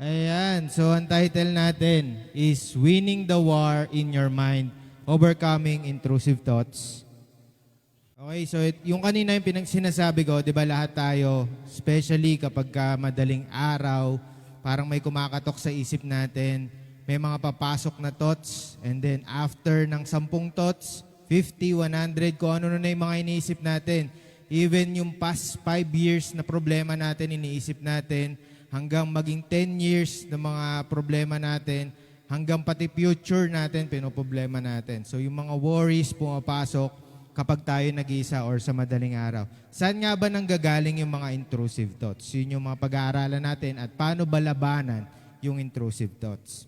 Ayan, so ang title natin is Winning the War in Your Mind, Overcoming Intrusive Thoughts. Okay, so yung kanina yung sinasabi ko, di ba lahat tayo, especially kapag madaling araw, parang may kumakatok sa isip natin, may mga papasok na thoughts, and then after ng 10 thoughts, 50, 100, kung ano na yung mga iniisip natin. Even yung past 5 years na problema natin, iniisip natin, hanggang maging 10 years na mga problema natin, hanggang pati future natin, pinoproblema natin. So yung mga worries pumapasok kapag tayo nag-iisa or sa madaling araw. Saan nga ba nanggagaling yung mga intrusive thoughts? Yun yung mga pag-aaralan natin at paano ba labanan yung intrusive thoughts.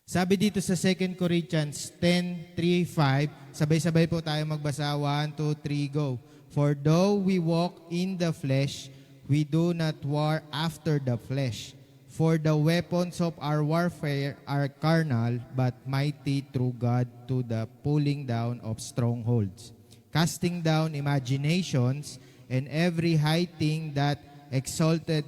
Sabi dito sa 2 Corinthians 10:3-5, sabay-sabay po tayo magbasa. 1, 2, 3, go. For though we walk in the flesh, we do not war after the flesh. For the weapons of our warfare are carnal, but mighty through God to the pulling down of strongholds, casting down imaginations and every high thing that exalted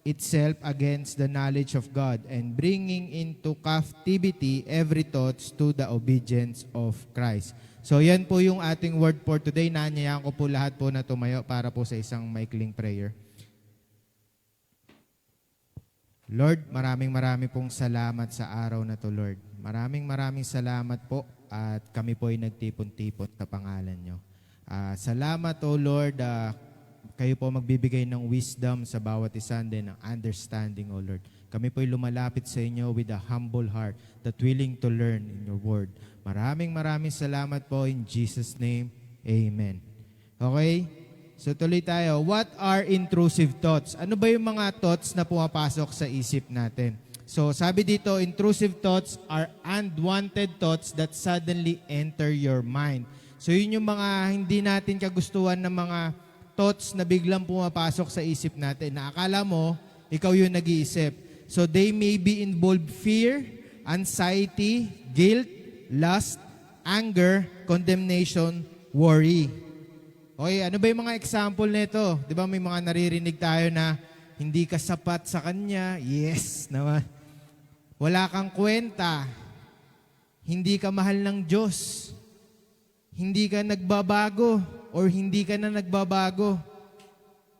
itself against the knowledge of God, and bringing into captivity every thought to the obedience of Christ. So yan po yung ating word for today. Naanyayaan ko po lahat po na tumayo para po sa isang maikling prayer. Lord, maraming pong salamat sa araw na to, Lord. Maraming salamat po at kami po ay nagtipon-tipon sa pangalan nyo. Salamat, O Lord, kayo po magbibigay ng wisdom sa bawat isa din ng understanding, O Lord. Kami po ay lumalapit sa inyo with a humble heart that willing to learn in your word. Maraming salamat po in Jesus' name. Amen. Okay? So tuloy tayo. What are intrusive thoughts? Ano ba yung mga thoughts na pumapasok sa isip natin? So sabi dito, intrusive thoughts are unwanted thoughts that suddenly enter your mind. So yun yung mga hindi natin kagustuhan ng mga thoughts na biglang pumapasok sa isip natin na akala mo, ikaw yung nag-iisip. So they may be involved fear, anxiety, guilt, lust, anger, condemnation, worry. Okay, ano ba yung mga example nito? Di ba may mga naririnig tayo na hindi ka sapat sa Kanya? Yes naman. Wala kang kwenta. Hindi ka mahal ng Diyos. Hindi ka nagbabago or hindi ka na nagbabago.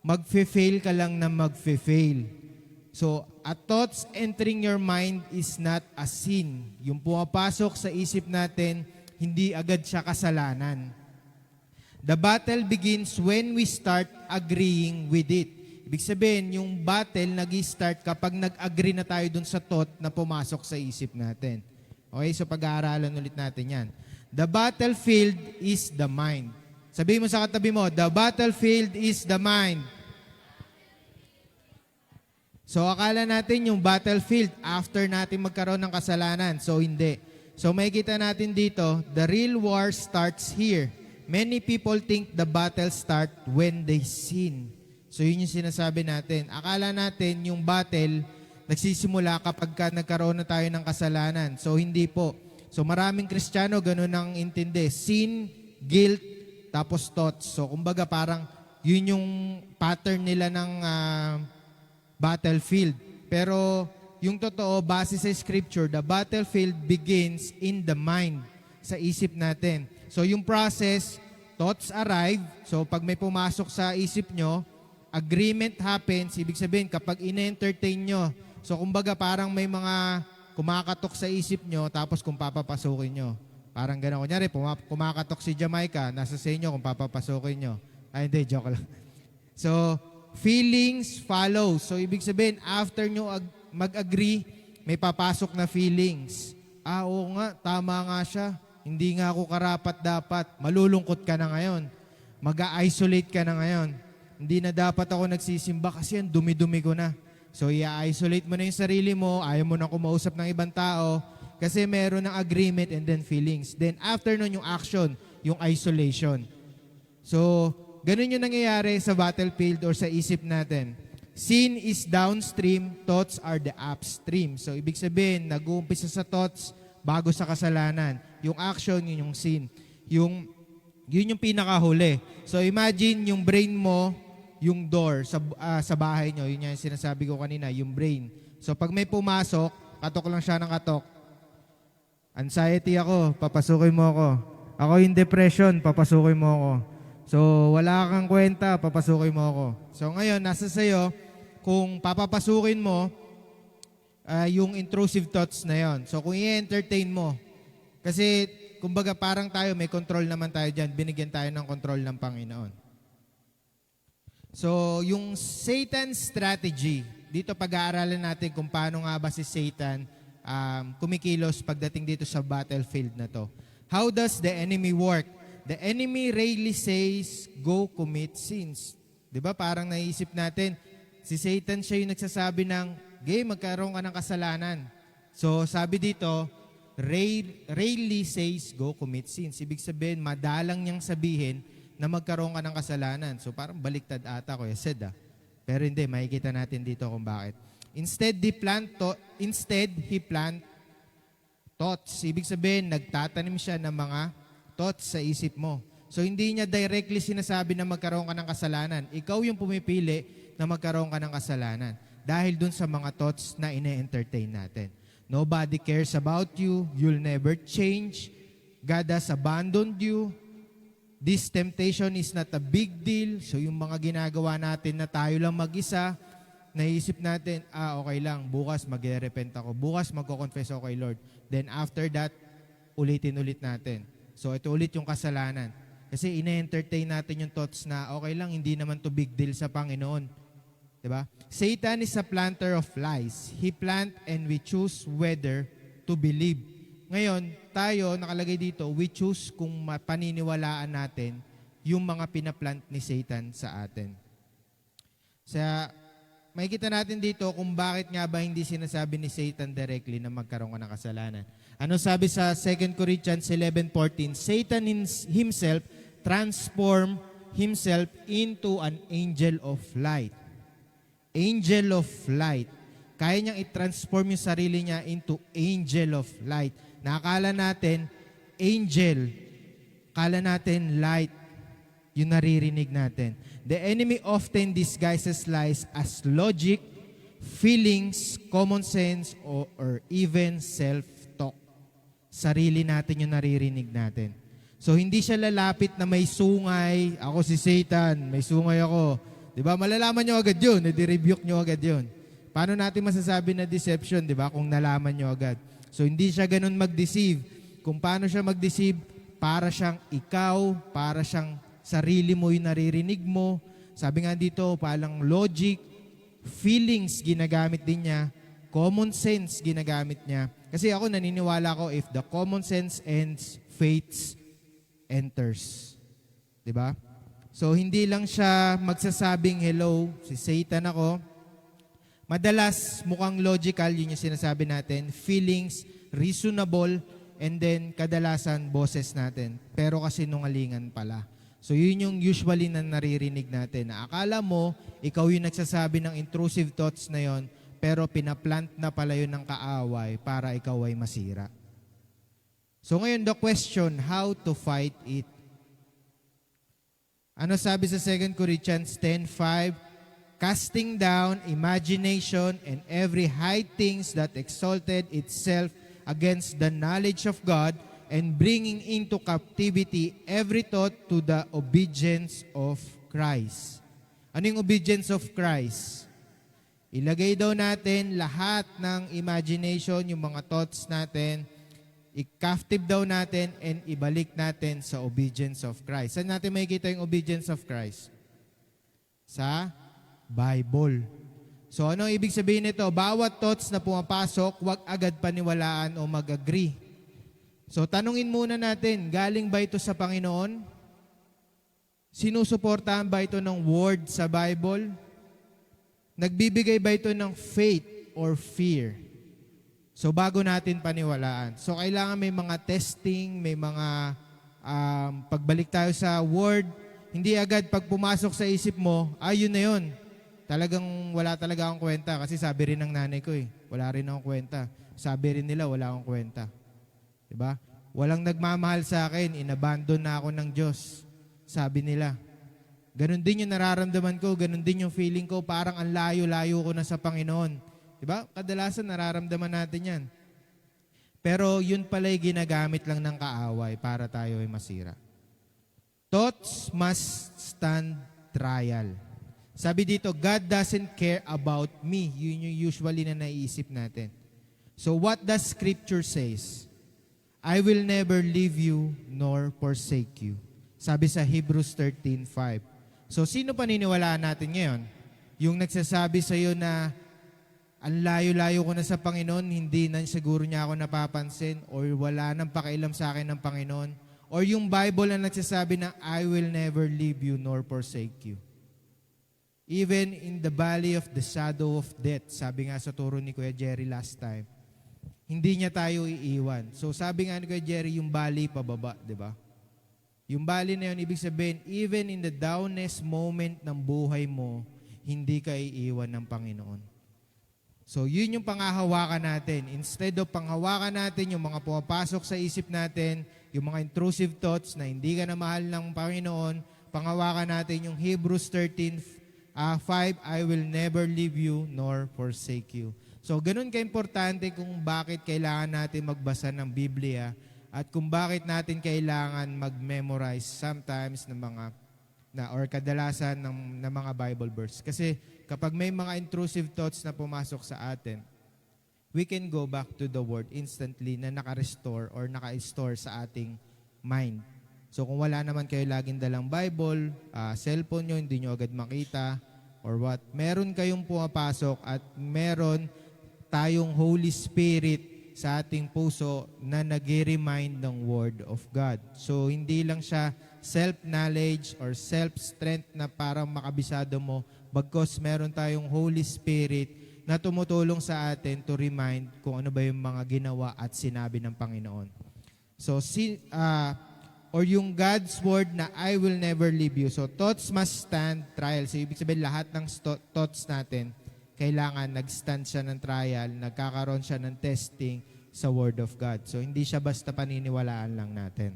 Magfe-fail ka lang na magfe-fail. So, a thoughts entering your mind is not a sin. Yung pumapasok sa isip natin, hindi agad siya kasalanan. The battle begins when we start agreeing with it. Ibig sabihin, yung battle nag-start kapag nag-agree na tayo dun sa thought na pumasok sa isip natin. Okay, so pag-aaralan ulit natin yan. The battlefield is the mind. Sabihin mo sa katabi mo, the battlefield is the mind. So akala natin yung battlefield after natin magkaroon ng kasalanan. So hindi. So makikita natin dito, the real war starts here. Many people think the battle start when they sin. So yun yung sinasabi natin. Akala natin yung battle nagsisimula kapag nagkaroon na tayo ng kasalanan. So hindi po. So maraming Kristiyano ganun ang intindi. Sin, guilt, tapos thoughts. So kumbaga parang yun yung pattern nila ng battlefield. Pero yung totoo, base sa scripture, the battlefield begins in the mind, sa isip natin. So yung process, thoughts arrive. So pag may pumasok sa isip nyo, agreement happens. Ibig sabihin, kapag in-entertain nyo, so kumbaga parang may mga kumakatok sa isip nyo, tapos kung papapasukin nyo. Parang gano'n. Kunyari, kumakatok si Jamaica, nasa sa inyo kung papapasukin nyo. Ay, hindi, joke lang. So, feelings follow. So, ibig sabihin, after nyo mag-agree, may papasok na feelings. Oo nga, tama nga siya. Hindi nga ako karapat-dapat. Malulungkot ka na ngayon. Mag-isolate ka na ngayon. Hindi na dapat ako nagsisimba kasi yan, dumi-dumi ko na. So, i-isolate mo na yung sarili mo. Ayaw mo na kumausap ng ibang tao kasi meron ng agreement and then feelings. Then, after nun yung action, yung isolation. So, ganun yung nangyayari sa battlefield or sa isip natin. Sin is downstream, thoughts are the upstream. So, ibig sabihin, nag-uumpisa sa thoughts bago sa kasalanan. Yung action, yun yung sin. Yun yung pinakahuli. So, imagine yung brain mo, yung door sa bahay nyo. Yun yung sinasabi ko kanina, yung brain. So pag may pumasok, katok lang siya ng katok. Anxiety ako, papasukin mo ako. Ako yung depression, papasukin mo ako. So wala kang kwenta, papasukin mo ako. So ngayon, nasa sayo kung papapasukin mo yung intrusive thoughts na yon. So kung i-entertain mo, kasi kumbaga parang tayo, may control naman tayo dyan. Binigyan tayo ng control ng Panginoon. So, yung Satan's strategy, dito pag-aaralan natin kung paano nga ba si Satan kumikilos pagdating dito sa battlefield na to. How does the enemy work? The enemy rarely says, go commit sins. Diba? Parang naisip natin, si Satan siya yung nagsasabi ng, magkaroon ka ng kasalanan. So, sabi dito, rarely says, go commit sins. Ibig sabihin, madalang niyang sabihin na magkaroon ka ng kasalanan. So parang baliktad ata ko, said Pero hindi, makikita natin dito kung bakit. Instead, he plant thoughts. Ibig sabihin, nagtatanim siya ng mga thoughts sa isip mo. So hindi niya directly sinasabi na magkaroon ka ng kasalanan. Ikaw yung pumipili na magkaroon ka ng kasalanan. Dahil dun sa mga thoughts na ine-entertain natin. Nobody cares about you. You'll never change. God has abandoned you. This temptation is not a big deal. So yung mga ginagawa natin na tayo lang mag-isa, naisip natin, okay lang, bukas mag-repent ako. Bukas magko-confess ako kay Lord. Then after that, ulitin ulit natin. So ito ulit yung kasalanan. Kasi ine-entertain natin yung thoughts na okay lang, hindi naman to big deal sa Panginoon. Diba? Satan is a planter of lies. He plant and we choose whether to believe. Ngayon, tayo, nakalagay dito, we choose kung paniniwalaan natin yung mga pinaplant ni Satan sa atin. Makikita natin dito kung bakit nga ba hindi sinasabi ni Satan directly na magkaroon ka ng kasalanan. Ano sabi sa 2 Corinthians 11:14? Satan himself transformed himself into an angel of light. Angel of light. Kaya niyang i-transform yung sarili niya into angel of light. Nakakala natin, angel. Kala natin, light. Yung naririnig natin. The enemy often disguises lies as logic, feelings, common sense, or even self-talk. Sarili natin yung naririnig natin. So, hindi siya lalapit na may sungay. Ako si Satan, may sungay ako. Diba? Malalaman nyo agad yun. I-rebuke nyo agad yun. Paano natin masasabi na deception, diba? Kung nalaman nyo agad. So, hindi siya ganun mag-deceive. Kung paano siya mag-deceive, para siyang ikaw, para siyang sarili mo yung naririnig mo. Sabi nga dito, palang logic, feelings ginagamit din niya, common sense ginagamit niya. Kasi ako naniniwala ko, if the common sense ends, faith enters. Diba? So, hindi lang siya magsasabing, hello, si Satan ako. Madalas, mukhang logical, yun yung sinasabi natin. Feelings, reasonable, and then kadalasan, boses natin. Pero kasi nungalingan pala. So, yun yung usually na naririnig natin. Na akala mo, ikaw yung nagsasabi ng intrusive thoughts na yon, pero pinaplant na pala yun ng kaaway para ikaw ay masira. So, ngayon, the question, how to fight it? Ano sabi sa 2 Corinthians 10:5? Casting down imagination and every high things that exalted itself against the knowledge of God, and bringing into captivity every thought to the obedience of Christ. Ano yung obedience of Christ? Ilagay daw natin lahat ng imagination, yung mga thoughts natin, i-captive daw natin and ibalik natin sa obedience of Christ. Saan natin makikita yung obedience of Christ? Sa Bible. So ano ibig sabihin nito? Bawat thoughts na pumapasok, huwag agad paniwalaan o mag-agree. So tanungin muna natin, galing ba ito sa Panginoon? Sinusuportahan ba ito ng word sa Bible? Nagbibigay ba ito ng faith or fear? So bago natin paniwalaan. So kailangan may mga testing, may mga pagbalik tayo sa word. Hindi agad pag pumasok sa isip mo, yun na yun. Talagang wala talaga akong kwenta. Kasi sabi rin ng nanay ko wala rin akong kwenta. Sabi rin nila, wala akong kwenta. Diba? Walang nagmamahal sa akin, inabandon na ako ng Diyos. Sabi nila. Ganon din yung nararamdaman ko, ganon din yung feeling ko, parang ang layo-layo ko na sa Panginoon. Diba? Kadalasan nararamdaman natin yan. Pero yun pala'y ginagamit lang ng kaaway para tayo ay masira. Thoughts must stand trial. Sabi dito, God doesn't care about me. Yun yung usually na naiisip natin. So what does Scripture says? I will never leave you nor forsake you. Sabi sa Hebrews 13:5. So sino paniniwalaan natin ngayon? Yung nagsasabi sa iyo na ang layo-layo ko na sa Panginoon, hindi na siguro niya ako napapansin or wala nang pakialam sa akin ng Panginoon. Or yung Bible na nagsasabi na I will never leave you nor forsake you. Even in the valley of the shadow of death, sabi nga sa turo ni Kuya Jerry last time, hindi niya tayo iiwan. So sabi nga ni Kuya Jerry, yung valley pababa, di ba? Yung valley na yun, ibig sabihin, even in the downest moment ng buhay mo, hindi ka iiwan ng Panginoon. So yun yung panghahawakan natin. Instead of panghawakan natin yung mga pumapasok sa isip natin, yung mga intrusive thoughts na hindi ka na mahal ng Panginoon, panghawakan natin yung Hebrews 13:5, I will never leave you nor forsake you. So ganun ka-importante kung bakit kailangan natin magbasa ng Biblia at kung bakit natin kailangan mag-memorize sometimes ng mga or kadalasan ng mga Bible verse. Kasi kapag may mga intrusive thoughts na pumasok sa atin, we can go back to the Word instantly na naka-restore or naka-store sa ating mind. So kung wala naman kayo laging dalang Bible, cellphone nyo, hindi nyo agad makita, or what, meron kayong pumapasok at meron tayong Holy Spirit sa ating puso na nag-remind ng Word of God. So, hindi lang siya self-knowledge or self-strength na parang makabisado mo, bagkos meron tayong Holy Spirit na tumutulong sa atin to remind kung ano ba yung mga ginawa at sinabi ng Panginoon. So, or yung God's Word na I will never leave you. So, thoughts must stand trial. So, ibig sabihin, lahat ng thoughts natin, kailangan nag-stand siya ng trial, nagkakaroon siya ng testing sa Word of God. So, hindi siya basta paniniwalaan lang natin.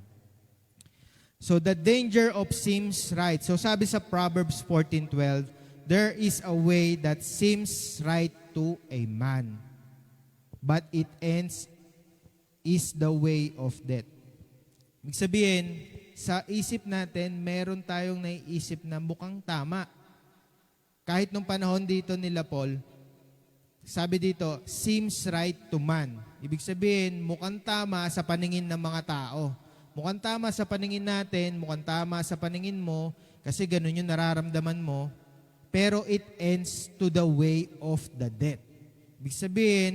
So, the danger of seems right. So, sabi sa Proverbs 14:12, there is a way that seems right to a man, but it ends is the way of death. Ibig sabihin, sa isip natin, meron tayong naiisip na mukhang tama. Kahit nung panahon dito nila Paul, sabi dito, seems right to man. Ibig sabihin, mukhang tama sa paningin ng mga tao. Mukhang tama sa paningin natin, mukhang tama sa paningin mo, kasi ganun yung nararamdaman mo, pero it ends to the way of the death. Ibig sabihin,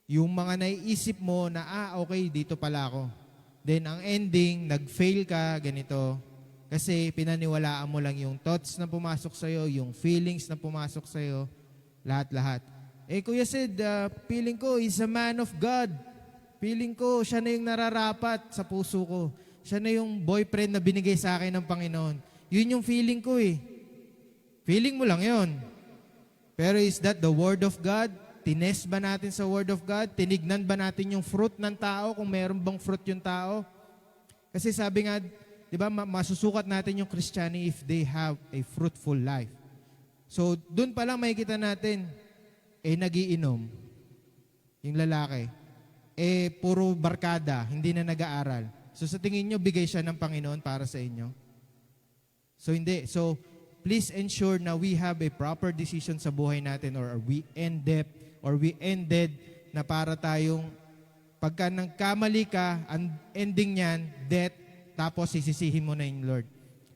yung mga naiisip mo na, okay, dito pala ako. Then, ang ending, nag-fail ka, ganito. Kasi pinaniwalaan mo lang yung thoughts na pumasok sa'yo, yung feelings na pumasok sa'yo, lahat-lahat. Kuya Sid, feeling ko is a man of God. Feeling ko, siya na yung nararapat sa puso ko. Siya na yung boyfriend na binigay sa akin ng Panginoon. Yun yung feeling ko eh. Feeling mo lang yun. Pero is that the Word of God? Tinest ba natin sa Word of God? Tinignan ba natin yung fruit ng tao, kung meron bang fruit yung tao? Kasi sabi nga, di ba, masusukat natin yung Christianity if they have a fruitful life. So, dun pa lang makikita natin, nagiinom, yung lalaki. Puro barkada, hindi na nag-aaral. So, sa tingin nyo, bigay siya ng Panginoon para sa inyo? So, hindi. So, please ensure na we have a proper decision sa buhay natin or we ended na para tayong, pagka nagkamali ka, ang ending niyan, death, tapos sisisihin mo na yung Lord.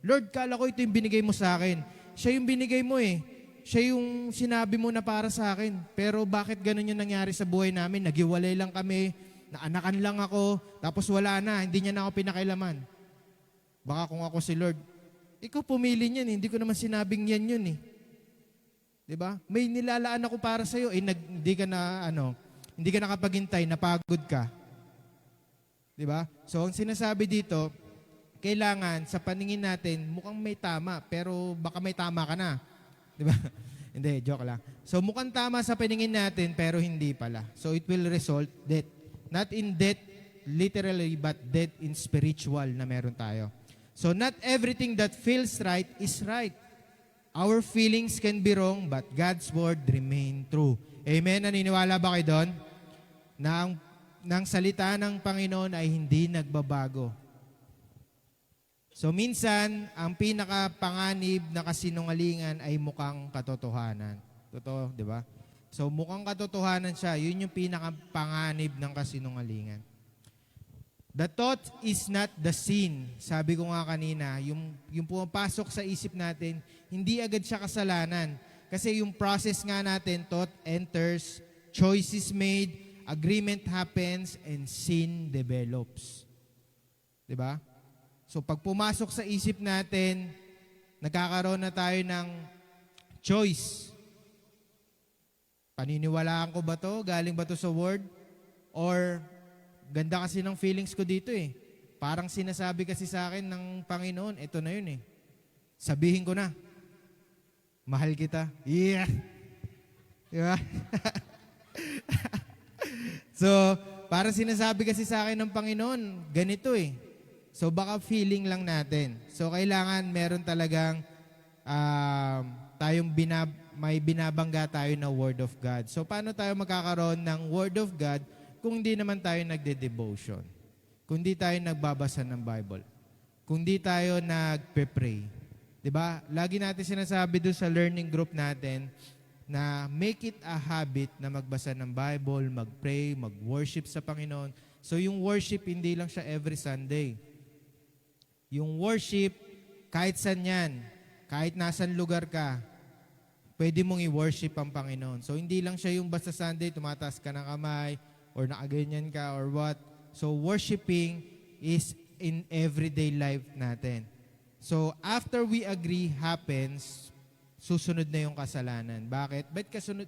Lord, kala ko ito yung binigay mo sa akin. Siya yung binigay mo eh. Siya yung sinabi mo na para sa akin. Pero bakit ganun yung nangyari sa buhay namin? Nagiwalay lang kami, naanakan lang ako, tapos wala na, hindi niya na ako pinakailaman. Baka kung ako si Lord, ikaw pumili niyan, hindi ko naman sinabing yan yun eh. Diba? May nilalaan ako para sa'yo, hindi ka nakapaghintay, napagod ka. Diba? So, ang sinasabi dito, kailangan sa paningin natin, mukhang may tama, pero baka may tama ka na. Diba? Hindi, joke lang. So, mukhang tama sa paningin natin, pero hindi pala. So, it will result death. Not in death, literally, but death in spiritual na meron tayo. So not everything that feels right is right. Our feelings can be wrong, but God's word remain true. Amen? Naniniwala ba kayo doon? Na ang salita ng Panginoon ay hindi nagbabago. So minsan, ang pinakapanganib na kasinungalingan ay mukhang katotohanan. Totoo, di ba? So mukhang katotohanan siya, yun yung pinakapanganib ng kasinungalingan. The thought is not the sin. Sabi ko nga kanina, yung pumapasok sa isip natin, hindi agad siya kasalanan. Kasi yung process nga natin, thought enters, choice is made, agreement happens, and sin develops. Diba? So pag pumasok sa isip natin, nagkakaroon na tayo ng choice. Paniniwalaan ko ba to? Galing ba to sa word? Or ganda kasi ng feelings ko dito eh. Parang sinasabi kasi sa akin ng Panginoon, ito na yun eh. Sabihin ko na, mahal kita. Yeah. Diba? So, parang sinasabi kasi sa akin ng Panginoon, ganito eh. So, baka feeling lang natin. So, kailangan meron talagang tayong may binabangga tayo na Word of God. So, paano tayo magkakaroon ng Word of God kung hindi naman tayo nagde-devotion, kung hindi tayo nagbabasa ng Bible, kung hindi tayo nagpe-pray. Diba? Lagi natin sinasabi doon sa learning group natin na make it a habit na magbasa ng Bible, mag-pray, mag-worship sa Panginoon. So yung worship, hindi lang siya every Sunday. Yung worship, kahit saan yan, kahit nasan lugar ka, pwede mong i-worship ang Panginoon. So hindi lang siya yung basta Sunday, tumataas ka ng kamay, or nakaganyan ka, or what. So, worshiping is in everyday life natin. So, after we agree happens, susunod na yung kasalanan. Bakit?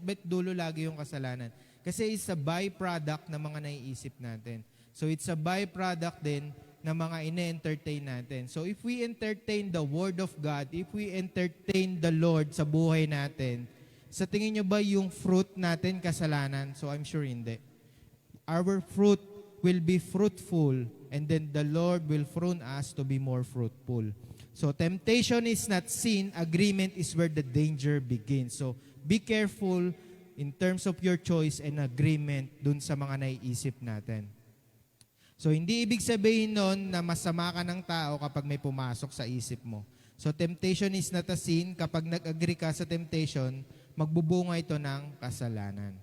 Ba't dulo lagi yung kasalanan? Kasi it's a byproduct ng mga naiisip natin. So, it's a byproduct din ng mga ine-entertain natin. So, if we entertain the Word of God, if we entertain the Lord sa buhay natin, sa tingin nyo ba yung fruit natin kasalanan? So, I'm sure hindi. Our fruit will be fruitful, and then the Lord will prune us to be more fruitful. So temptation is not sin, agreement is where the danger begins. So be careful in terms of your choice and agreement dun sa mga naiisip natin. So hindi ibig sabihin nun na masama ka ng tao kapag may pumasok sa isip mo. So temptation is not a sin. Kapag nag-agree ka sa temptation, magbubunga ito ng kasalanan.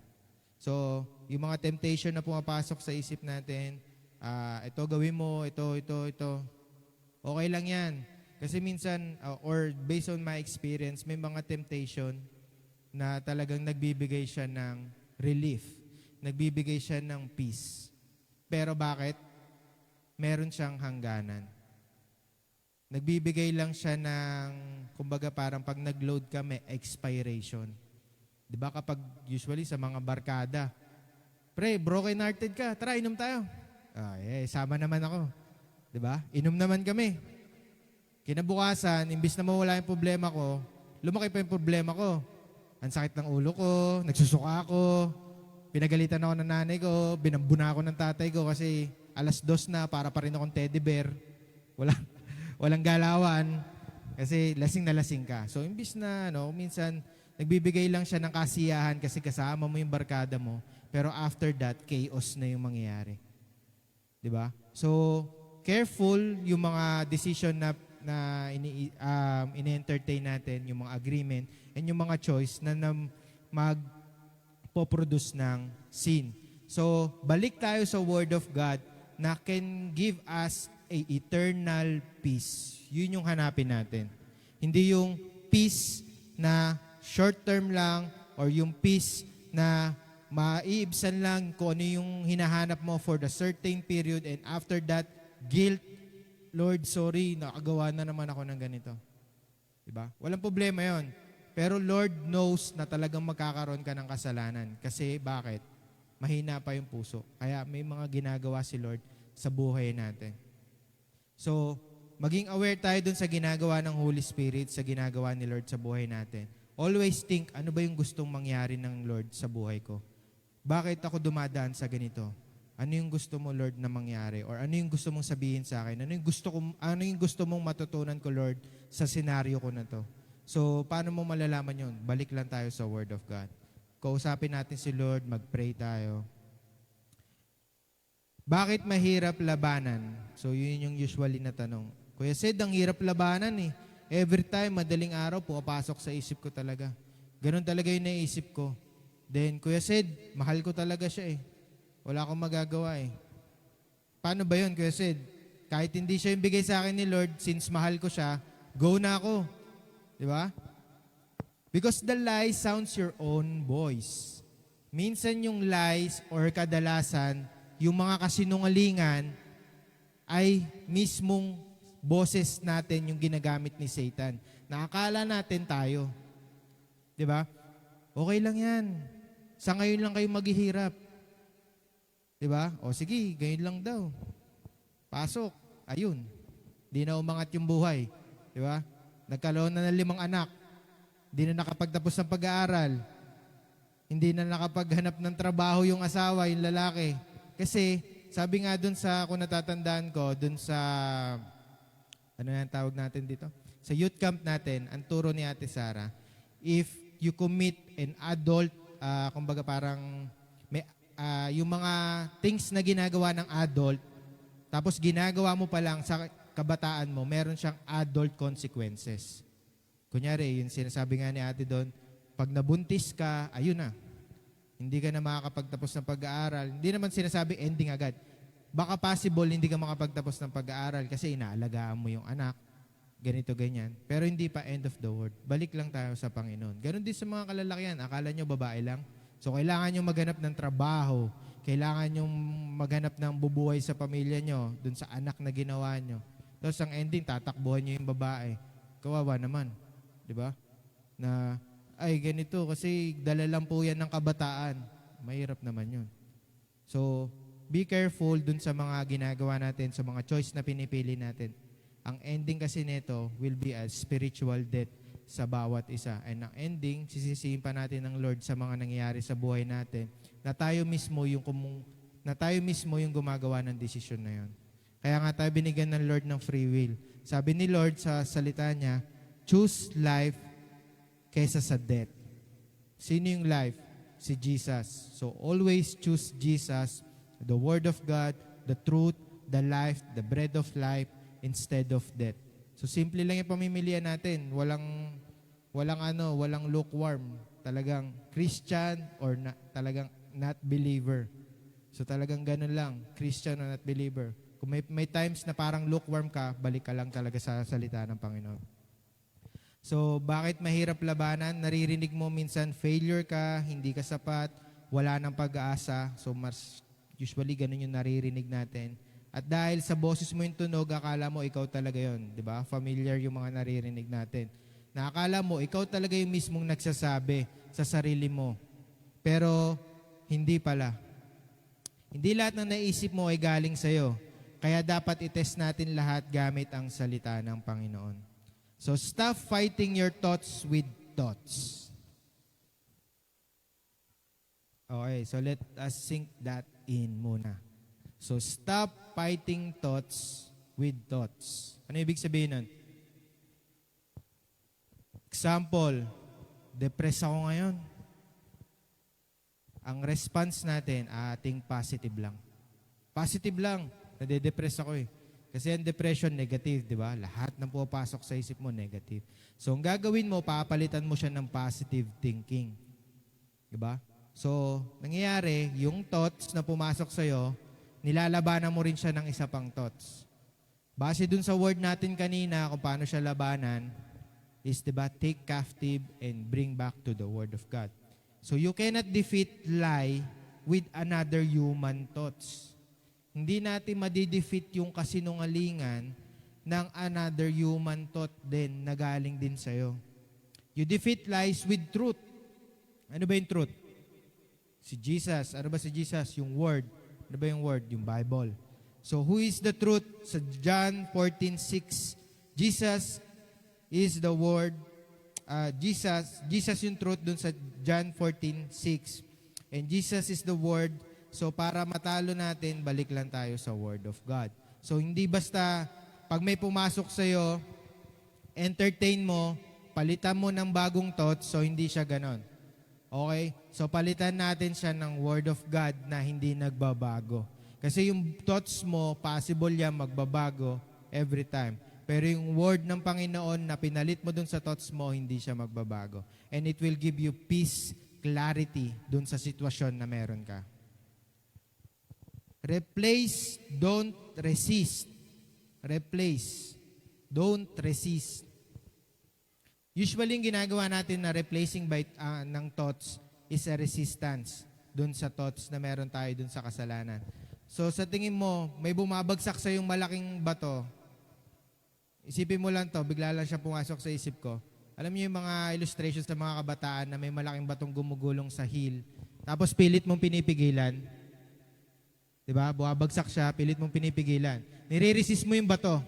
So, yung mga temptation na pumapasok sa isip natin, ito gawin mo, ito. Okay lang yan. Kasi minsan, or based on my experience, may mga temptation na talagang nagbibigay siya ng relief. Nagbibigay siya ng peace. Pero bakit? Meron siyang hangganan. Nagbibigay lang siya ng, kumbaga parang pag nag-load ka, may expiration. Di ba kapag usually sa mga barkada, pre, broken hearted ka, tara, inom tayo. Sama naman ako. Di ba? Inom naman kami. Kinabukasan, imbis na mawala yung problema ko, lumaki pa yung problema ko. Ang sakit ng ulo ko, nagsusuka ako, pinagalitan ako ng nanay ko, binambuna ako ng tatay ko kasi 2:00 na, para pa rin akong teddy bear. Walang galawan kasi lasing na lasing ka. So, imbis na, minsan, nagbibigay lang siya ng kasiyahan kasi kasama mo yung barkada mo. Pero after that, chaos na yung mangyayari. Diba? So, careful yung mga decision na ini-entertain natin, yung mga agreement, and yung mga choice na magpo-produce ng sin. So, balik tayo sa Word of God na can give us a eternal peace. Yun yung hanapin natin. Hindi yung peace na short term lang, or yung peace na maiibsan lang kung ano yung hinahanap mo for the certain period, and after that, guilt, Lord, sorry, nakagawa na naman ako ng ganito. Diba? Walang problema yon. Pero Lord knows na talagang magkakaroon ka ng kasalanan. Kasi bakit? Mahina pa yung puso. Kaya may mga ginagawa si Lord sa buhay natin. So, maging aware tayo dun sa ginagawa ng Holy Spirit, sa ginagawa ni Lord sa buhay natin. Always think, ano ba yung gustong mangyari ng Lord sa buhay ko? Bakit ako dumadaan sa ganito? Ano yung gusto mo, Lord, na mangyari? Or ano yung gusto mong sabihin sa akin? Ano yung gusto mong matutunan ko, Lord, sa senaryo ko na to? So, paano mo malalaman yun? Balik lang tayo sa Word of God. Kausapin natin si Lord, mag-pray tayo. Bakit mahirap labanan? So, yun yung usually na tanong. Kuya Sid, ang hirap labanan eh. Every time, madaling araw, pumapasok sa isip ko talaga. Ganun talaga yung naisip ko. Then, Kuya Sid, mahal ko talaga siya eh. Wala akong magagawa eh. Paano ba yun, Kuya Sid? Kahit hindi siya yung bigay sa akin ni Lord, since mahal ko siya, go na ako. Di ba? Because the lie sounds your own voice. Minsan yung lies or kadalasan, yung mga kasinungalingan ay mismong boses natin yung ginagamit ni Satan. Nakakala natin tayo. Di ba? Okay lang yan. Sa ngayon lang kayo maghihirap. Diba? O sige, ganyan lang daw. Pasok. Ayun. Di na umangat yung buhay. Diba? Nagkaroon na ng 5 anak. Di na nakapagtapos ng pag-aaral. Hindi na nakapaghanap ng trabaho yung asawa, yung lalaki. Kasi, sabi nga dun sa, kung natatandaan ko, dun sa, ano yan tawag natin dito? Sa youth camp natin, ang turo ni Ate Sara, if you commit an adult, kumbaga parang, yung mga things na ginagawa ng adult, tapos ginagawa mo pa lang sa kabataan mo, meron siyang adult consequences. Kunyari, yung sinasabi nga ni ate doon, pag nabuntis ka, ayun na. Hindi ka na makakapagtapos ng pag-aaral. Hindi naman sinasabi ending agad. Baka possible hindi ka makapagtapos ng pag-aaral kasi inaalagaan mo yung anak. Ganito, ganyan. Pero hindi pa end of the world. Balik lang tayo sa Panginoon. Ganon din sa mga kalalakihan. Akala nyo babae lang? So, kailangan nyo maghanap ng trabaho. Kailangan nyo maghanap ng bubuhay sa pamilya nyo, dun sa anak na ginawa nyo. Tapos, ang ending, tatakbuhan nyo yung babae. Kawawa naman. Di ba? Na, ay, ganito, kasi dala lang po yan ng kabataan. Mahirap naman yun. So, be careful dun sa mga ginagawa natin, sa mga choice na pinipili natin. Ang ending kasi nito will be a spiritual death sa bawat isa. And ang ending, sisisihin pa natin ng Lord sa mga nangyayari sa buhay natin na tayo mismo yung gumagawa ng desisyon na yun. Kaya nga tayo binigyan ng Lord ng free will. Sabi ni Lord sa salita niya, choose life kaysa sa death. Sino yung life? Si Jesus. So always choose Jesus, the Word of God, the truth, the life, the bread of life, instead of death. So simple lang yung pamimilian natin. Walang lukewarm. Talagang Christian or talagang not believer. So talagang ganun lang, Christian or not believer. Kung may times na parang lukewarm ka, balik ka lang talaga sa salita ng Panginoon. So bakit mahirap labanan? Naririnig mo minsan failure ka, hindi ka sapat, wala nang pag-aasa. So mas usually ganun yung naririnig natin. At dahil sa boses mo yung tunog, akala mo ikaw talaga yon, di ba? Familiar yung mga naririnig natin. Na akala mo, ikaw talaga yung mismong nagsasabi sa sarili mo. Pero, hindi pala. Hindi lahat ng naisip mo ay galing sa'yo. Kaya dapat itest natin lahat gamit ang salita ng Panginoon. So, stop fighting your thoughts with thoughts. Okay, so let us sink that in muna. So, stop fighting thoughts with thoughts. Ano ibig sabihin nun? Example, depressed ako ngayon. Ang response natin, ating positive lang. Positive lang. Nade-depress ako eh. Kasi ang depression, negative, di ba? Lahat ng pupasok sa isip mo, negative. So, ang gagawin mo, papalitan mo siya ng positive thinking. Di ba? So, nangyayari, yung thoughts na pumasok sa'yo, nilalabanan mo rin siya ng isa pang thoughts. Base dun sa word natin kanina, kung paano siya labanan, is, diba, take captive and bring back to the Word of God. So, you cannot defeat lie with another human thoughts. Hindi natin madidefeat yung kasinungalingan ng another human thought din na galing din sa'yo. You defeat lies with truth. Ano ba yung truth? Si Jesus. Ano ba si Jesus? Yung Word. Ano ba yung Word? Yung Bible. So, who is the truth? Sa John 14:6, Jesus is the Word. Jesus yung truth dun sa John 14:6. And Jesus is the Word So para matalo natin, balik lang tayo sa Word of God. So hindi basta pag may pumasok sa'yo, entertain mo, palitan mo ng bagong thoughts, so hindi siya ganon. Okay? So palitan natin siya ng Word of God na hindi nagbabago. Kasi yung thoughts mo, possible yan magbabago every time. Pero yung Word ng Panginoon na pinalit mo dun sa thoughts mo, hindi siya magbabago. And it will give you peace, clarity dun sa sitwasyon na meron ka. Replace, don't resist. Replace, don't resist. Usually, yung ginagawa natin na replacing ng thoughts is a resistance dun sa thoughts na meron tayo dun sa kasalanan. So, sa tingin mo, may bumabagsak sa yung malaking bato. Isipin mo lang to, bigla lang siya pumasok sa isip ko. Alam niyo yung mga illustrations sa mga kabataan na may malaking batong gumugulong sa hill, tapos pilit mong pinipigilan. Diba? Bumabagsak siya, pilit mong pinipigilan. Nire-resist mo yung bato.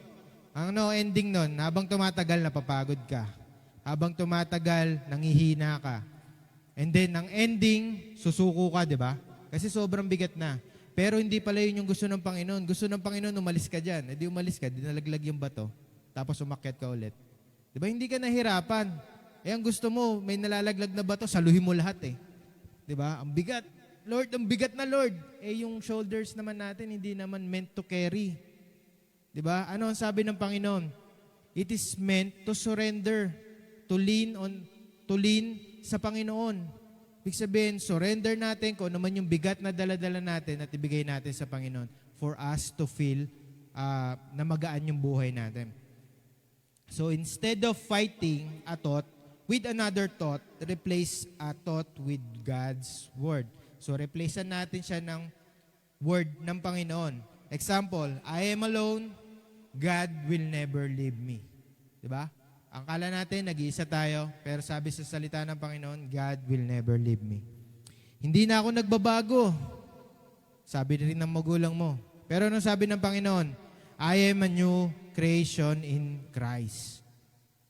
Ang ending nun, habang tumatagal, napapagod ka. Habang tumatagal, nangihina ka. And then, ang ending, susuko ka, di ba? Kasi sobrang bigat na. Pero hindi pala yun yung gusto ng Panginoon. Gusto ng Panginoon, umalis ka dyan. E di umalis ka, dinalaglag yung bato. Tapos umakyat ka ulit. Di ba? Hindi ka nahirapan. Eh, ang gusto mo, may nalalaglag na bato, saluhin mo lahat eh. Di ba? Ang bigat. Lord, ang bigat na Lord. Eh, yung shoulders naman natin, hindi naman meant to carry. Di ba? Ano ang sabi ng Panginoon? It is meant to surrender. To lean sa Panginoon. Ibig sabihin, surrender natin kung ano man yung bigat na dala-dala natin at ibigay natin sa Panginoon for us to feel na magaan yung buhay natin. So instead of fighting a thought with another thought, replace a thought with God's Word. So replacean natin siya ng Word ng Panginoon. Example, I am alone, God will never leave me. Diba? Ang kala natin, nag-iisa tayo, pero sabi sa salita ng Panginoon, God will never leave me. Hindi na ako nagbabago. Sabi rin ng magulang mo. Pero anong sabi ng Panginoon? I am a new creation in Christ.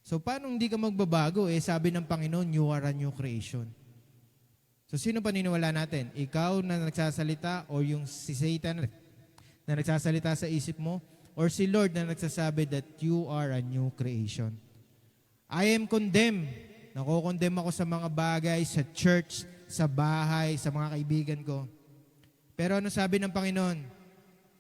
So paano hindi ka magbabago? Eh sabi ng Panginoon, you are a new creation. So sino paniniwala natin? Ikaw na nagsasalita o yung si Satan na nagsasalita sa isip mo? Or si Lord na nagsasabi that you are a new creation? I am condemned. Nako-condemn ako sa mga bagay, sa church, sa bahay, sa mga kaibigan ko. Pero ano sabi ng Panginoon?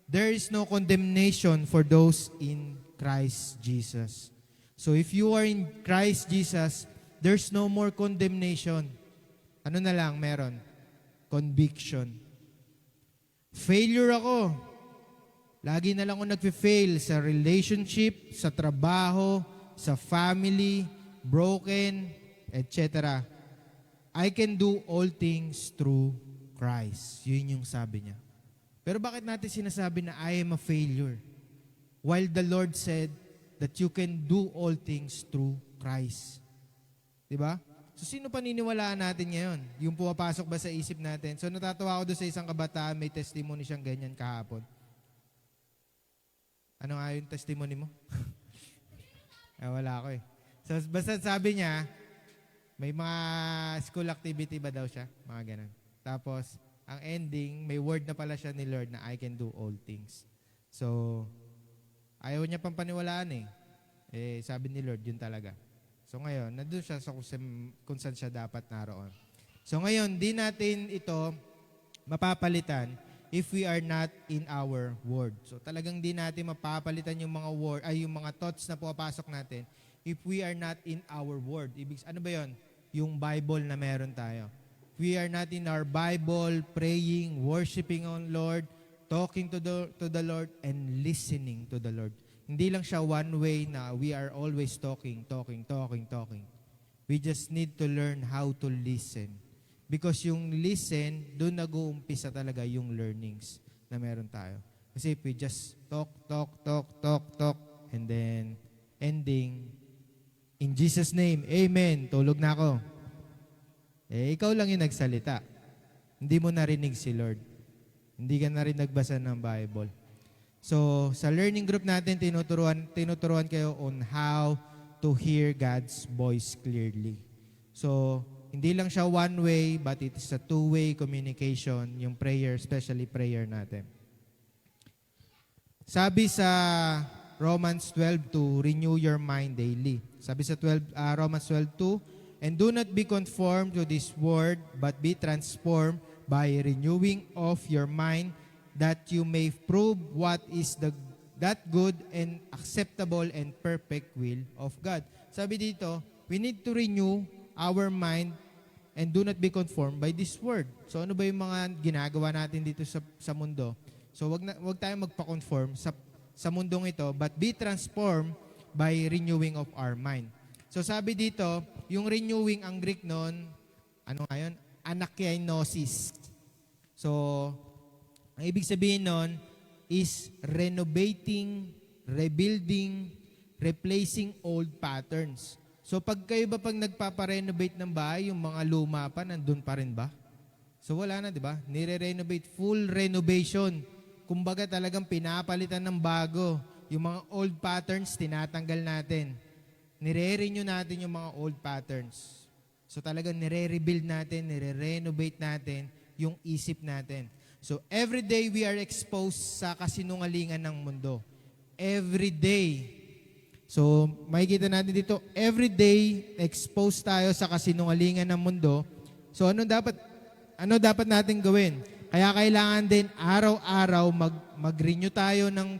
There is no condemnation for those in Christ Jesus. So if you are in Christ Jesus, there's no more condemnation. Ano na lang meron? Conviction. Failure ako. Lagi na lang ako nag-fail sa relationship, sa trabaho, sa family, broken, etc. I can do all things through Christ. Yun yung sabi niya. Pero bakit natin sinasabi na I am a failure? While the Lord said that you can do all things through Christ. Diba? So sino paniniwalaan natin ngayon? Yung pumapasok ba sa isip natin? So natatawa ako doon sa isang kabataan, may testimony siyang ganyan kahapon. Ano nga yung testimony mo? Wala ako eh. So, basta sabi niya, may mga school activity ba daw siya? Mga ganun. Tapos, ang ending, may word na pala siya ni Lord na I can do all things. So, ayaw niya pang paniwalaan eh. Eh, sabi ni Lord, yun talaga. So, ngayon, nandun siya sa kung saan siya dapat naroon. So, ngayon, di natin ito mapapalitan if we are not in our word. So talagang di natin mapapalitan yung mga yung mga thoughts na pumapasok natin if we are not in our word. Ano ba 'yon? Yung Bible na meron tayo. We are not in our Bible, praying, worshiping on Lord, talking to the Lord and listening to the Lord. Hindi lang siya one way na we are always talking. We just need to learn how to listen. Because yung listen, doon nag-uumpisa talaga yung learnings na meron tayo. Kasi if we just talk, and then ending, in Jesus' name, Amen, tulog na ako. Eh, ikaw lang yung nagsalita. Hindi mo narinig si Lord. Hindi ka na rin nagbasa ng Bible. So, sa learning group natin, tinuturuan kayo on how to hear God's voice clearly. So, hindi lang siya one way, but it is a two-way communication, yung prayer, especially prayer natin. Sabi sa Romans 12:2, renew your mind daily. Sabi sa Romans 12:2, and do not be conformed to this world, but be transformed by renewing of your mind, that you may prove what is that good and acceptable and perfect will of God. Sabi dito, we need to renew our mind and do not be conformed by this world. So ano ba yung mga ginagawa natin dito sa mundo? So wag tayong magpa-conform sa mundong ito, but be transformed by renewing of our mind. So sabi dito, yung renewing, ang Greek nun, ano nga yun? Anakienosis. So, ang ibig sabihin nun is renovating, rebuilding, replacing old patterns. So pag nagpapa-renovate ng bahay, yung mga luma pa, nandun pa rin ba? So wala na, di ba? Nire-renovate, full renovation. Kumbaga talagang pinapalitan ng bago. Yung mga old patterns, tinatanggal natin. Nire-renew natin yung mga old patterns. So talagang nire-rebuild natin, nire-renovate natin yung isip natin. So every day we are exposed sa kasinungalingan ng mundo. Every day. So makikita natin dito, every day exposed tayo sa kasinungalingan ng mundo. So ano dapat natin gawin? Kaya kailangan din araw-araw mag-renew tayo ng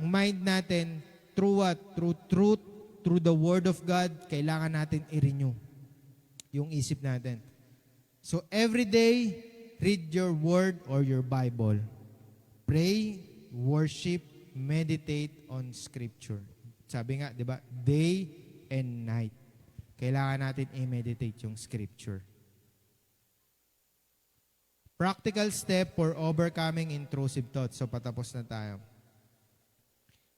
mind natin through what? Through truth, through the Word of God. Kailangan natin i-renew yung isip natin. So every day, read your Word or your Bible. Pray, worship, meditate on Scripture. Sabi nga, di ba? Day and night. Kailangan natin i-meditate yung Scripture. Practical step for overcoming intrusive thoughts. So patapos na tayo.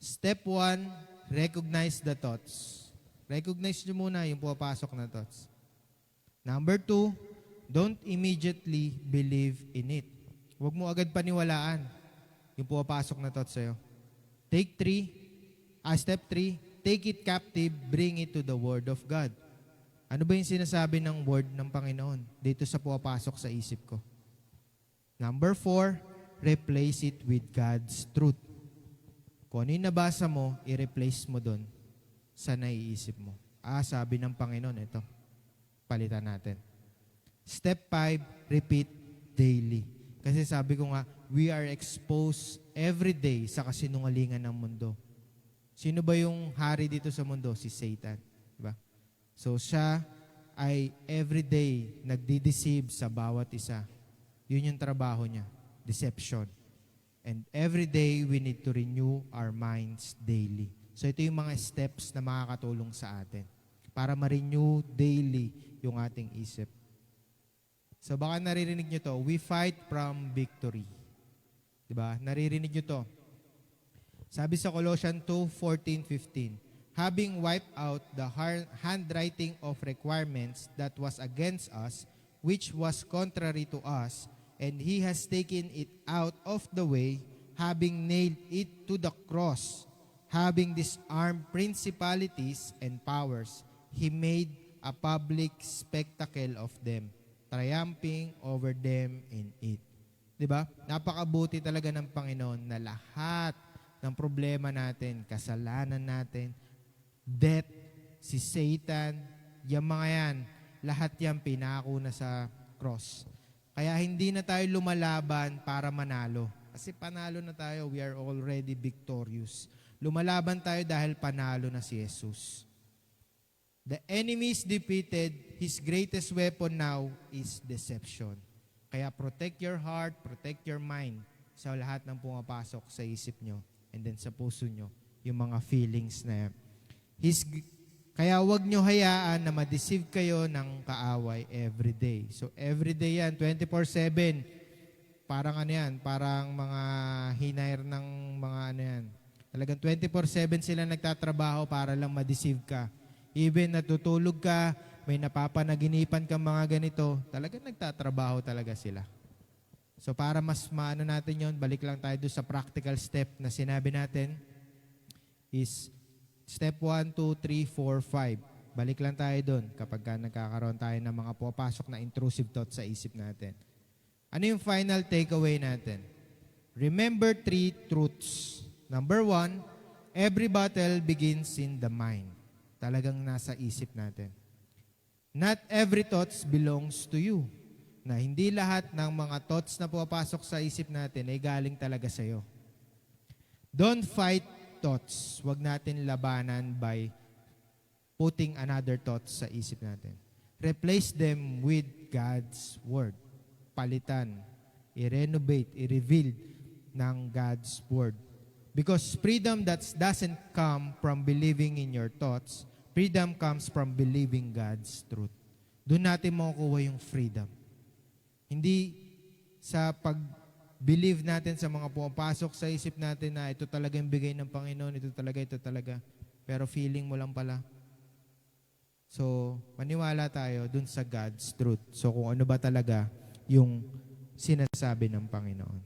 Step 1, recognize the thoughts. Recognize nyo muna yung pumapasok na thoughts. Number 2, don't immediately believe in it. Huwag mo agad paniwalaan yung pumapasok na thoughts sa'yo. Step 3, take it captive, bring it to the Word of God. Ano ba yung sinasabi ng Word ng Panginoon dito sa pumapasok sa isip ko? Number 4, replace it with God's truth. Kung ano yung nabasa mo, i-replace mo doon sa naiisip mo. Sabi ng Panginoon, ito, palitan natin. Step 5, repeat daily. Kasi sabi ko nga, we are exposed every day sa kasinungalingan ng mundo. Sino ba yung hari dito sa mundo? Si Satan. Diba? So siya ay everyday nagdi-deceive sa bawat isa. Yun yung trabaho niya, deception. And every day, we need to renew our minds daily. So ito yung mga steps na makakatulong sa atin para ma-renew daily yung ating isip. So baka naririnig nyo to, we fight from victory. Diba? Naririnig nyo to. Sabi sa Colossians 2:14-15, having wiped out the handwriting of requirements that was against us, which was contrary to us, and He has taken it out of the way, having nailed it to the cross, having disarmed principalities and powers, He made a public spectacle of them, triumphing over them in it. Diba? Napakabuti talaga ng Panginoon na lahat ng problema natin, kasalanan natin, death, si Satan, yung mga yan, lahat yan pinako na sa cross. Kaya hindi na tayo lumalaban para manalo. Kasi panalo na tayo, we are already victorious. Lumalaban tayo dahil panalo na si Jesus. The enemy is defeated, his greatest weapon now is deception. Kaya protect your heart, protect your mind sa lahat ng pumapasok sa isip nyo and then sa puso nyo, yung mga feelings na yan. Kaya wag nyo hayaan na ma-deceive kayo ng kaaway everyday. So everyday yan, 24/7. Parang ano yan, parang mga hinire ng mga ano yan. Talagang 24/7 sila nagtatrabaho para lang ma-deceive ka. Even natutulog ka, may napapanaginipan ka mga ganito, talagang nagtatrabaho talaga sila. So para mas maano natin yon, balik lang tayo doon sa practical step na sinabi natin is Step 1, 2, 3, 4, 5. balik lang tayo doon kapag nagkakaroon tayo ng mga pupasok na intrusive thoughts sa isip natin. Ano yung final takeaway natin? Remember 3 truths. Number 1, every battle begins in the mind. Talagang nasa isip natin. Not every thoughts belongs to you. Na hindi lahat ng mga thoughts na pupasok sa isip natin ay galing talaga sa'yo. Don't fight thoughts. Huwag natin labanan by putting another thoughts sa isip natin. Replace them with God's Word. Palitan, i-renovate, i-reveal ng God's Word. Because freedom that doesn't come from believing in your thoughts, freedom comes from believing God's truth. Doon natin makukuha yung freedom. Hindi sa pag-believe natin sa mga pumapasok sa isip natin na ito talaga yung bigay ng Panginoon, ito talaga. Pero feeling mo lang pala. So, maniwala tayo dun sa God's truth. So, kung ano ba talaga yung sinasabi ng Panginoon.